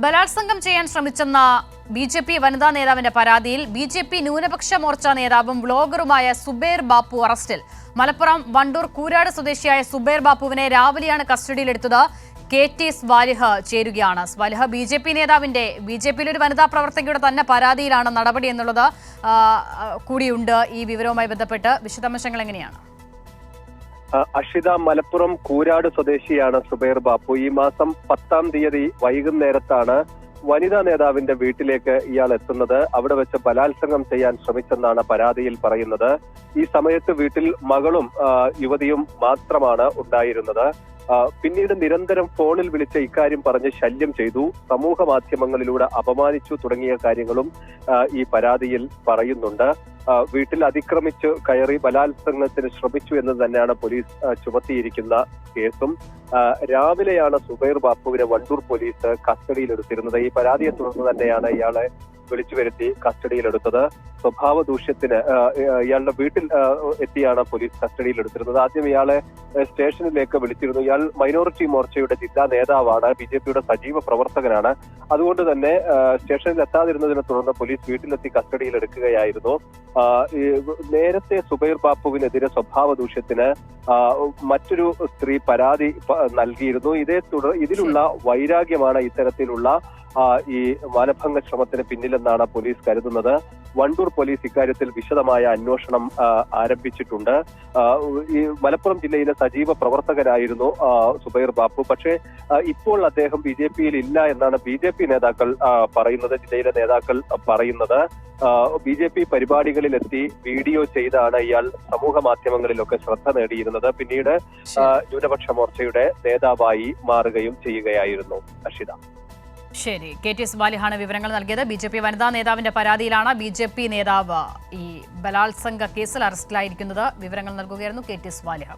ബലാത്സംഗം ചെയ്യാൻ ശ്രമിച്ചെന്ന ബി.ജെ.പി. വനിതാ നേതാവിന്റെ പരാതിയിൽ ബി.ജെ.പി. ന്യൂനപക്ഷ മോർച്ച നേതാവും വ്ലോഗറുമായ സുബൈർ ബാപ്പു അറസ്റ്റിൽ. മലപ്പുറം വണ്ടൂർ കൂരാട് സ്വദേശിയായ സുബൈർ ബാപ്പുവിനെ രാവിലെയാണ് കസ്റ്റഡിയിലെടുത്തത്. കെ.ടി. സ്വാലിഹ് ചേരുകയാണ്. സ്വാലിഹ്, ബി.ജെ.പി. നേതാവിന്റെ ബി.ജെ.പിയിലെ ഒരു വനിതാ പ്രവർത്തകയുടെ തന്നെ പരാതിയിലാണ് നടപടി എന്നുള്ളത് കൂടിയുണ്ട്. ഈ വിവരവുമായി ബന്ധപ്പെട്ട് വിശദാംശങ്ങൾ എങ്ങനെയാണ്? അഷിത, മലപ്പുറം കൂരാട് സ്വദേശിയാണ് സുബൈർ ബാപ്പു. ഈ മാസം 10-ാം തീയതി വൈകുന്നേരത്താണ് വനിതാ നേതാവിന്റെ വീട്ടിലേക്ക് ഇയാൾ എത്തുന്നത്. അവിടെ വെച്ച് ബലാത്സംഗം ചെയ്യാൻ ശ്രമിച്ചെന്നാണ് പരാതിയിൽ പറയുന്നത്. ഈ സമയത്ത് വീട്ടിൽ മകളും യുവതിയും മാത്രമാണ് ഉണ്ടായിരുന്നത്. പിന്നീട് നിരന്തരം ഫോണിൽ വിളിച്ച് ഇക്കാര്യം പറഞ്ഞ് ശല്യം ചെയ്തു, സമൂഹ മാധ്യമങ്ങളിലൂടെ അപമാനിച്ചു തുടങ്ങിയ കാര്യങ്ങളും ഈ പരാതിയിൽ പറയുന്നുണ്ട്. വീട്ടിൽ അതിക്രമിച്ച് കയറി ബലാത്സംഗത്തിന് ശ്രമിച്ചു എന്ന് തന്നെയാണ് പോലീസ് ചുമത്തിയിരിക്കുന്ന കേസും. രാവിലെയാണ് സുബൈർ ബാപ്പുവിനെ വണ്ടൂർ പോലീസ് കസ്റ്റഡിയിലെടുത്തിരുന്നത്. ഈ പരാതിയെ തുടർന്ന് തന്നെയാണ് ഇയാളെ വിളിച്ചു വരുത്തി കസ്റ്റഡിയിലെടുത്തത്. സ്വഭാവ ദൂഷ്യത്തിന് ഇയാളുടെ വീട്ടിൽ എത്തിയാണ് പോലീസ് കസ്റ്റഡിയിലെടുത്തിരുന്നത്. ആദ്യം ഇയാളെ സ്റ്റേഷനിലേക്ക് വിളിച്ചിരുന്നു. ഇയാൾ മൈനോറിറ്റി മോർച്ചയുടെ ജില്ലാ നേതാവാണ്, ബി.ജെ.പിയുടെ സജീവ പ്രവർത്തകനാണ്. അതുകൊണ്ട് തന്നെ സ്റ്റേഷനിൽ എത്താതിരുന്നതിനെ തുടർന്ന് പോലീസ് വീട്ടിലെത്തി കസ്റ്റഡിയിലെടുക്കുകയായിരുന്നു. നേരത്തെ സുബൈർ ബാപ്പുവിനെതിരെ സ്വഭാവ ദൂഷ്യത്തിന് മറ്റൊരു സ്ത്രീ പരാതി നൽകിയിരുന്നു. ഇതിലുള്ള വൈരാഗ്യമാണ് ഇത്തരത്തിലുള്ള ഈ മാനഭംഗ ശ്രമത്തിന് പിന്നിലെന്നാണ് പോലീസ് കരുതുന്നത്. വണ്ടൂർ പോലീസ് ഇക്കാര്യത്തിൽ വിശദമായ അന്വേഷണം ആരംഭിച്ചിട്ടുണ്ട്. ഈ മലപ്പുറം ജില്ലയിലെ സജീവ പ്രവർത്തകനായിരുന്നു സുബൈർ ബാപ്പു. പക്ഷേ ഇപ്പോൾ അദ്ദേഹം ബി.ജെ.പിയിൽ ഇല്ല എന്നാണ് ബി.ജെ.പി. നേതാക്കൾ പറയുന്നത്, ജില്ലയിലെ നേതാക്കൾ പറയുന്നത്. ബി.ജെ.പി. പരിപാടികളിലെത്തി വീഡിയോ ചെയ്താണ് ഇയാൾ സമൂഹ മാധ്യമങ്ങളിലൊക്കെ ശ്രദ്ധ നേടിയിരുന്നത്. പിന്നീട് ന്യൂനപക്ഷ മോർച്ചയുടെ നേതാവായി മാറുകയും ചെയ്യുകയായിരുന്നു. അഷിത. ശരി, കെ.ടി. സ്വാലിഹാണ് വിവരങ്ങൾ നൽകിയത്. ബി.ജെ.പി. വനിതാ നേതാവിന്റെ പരാതിയിലാണ് ബി.ജെ.പി. നേതാവ് ഈ ബലാത്സംഗ കേസിൽ അറസ്റ്റിലായിരിക്കുന്നത്. വിവരങ്ങൾ നൽകുകയായിരുന്നു കെ.ടി. സ്വാലിഹ.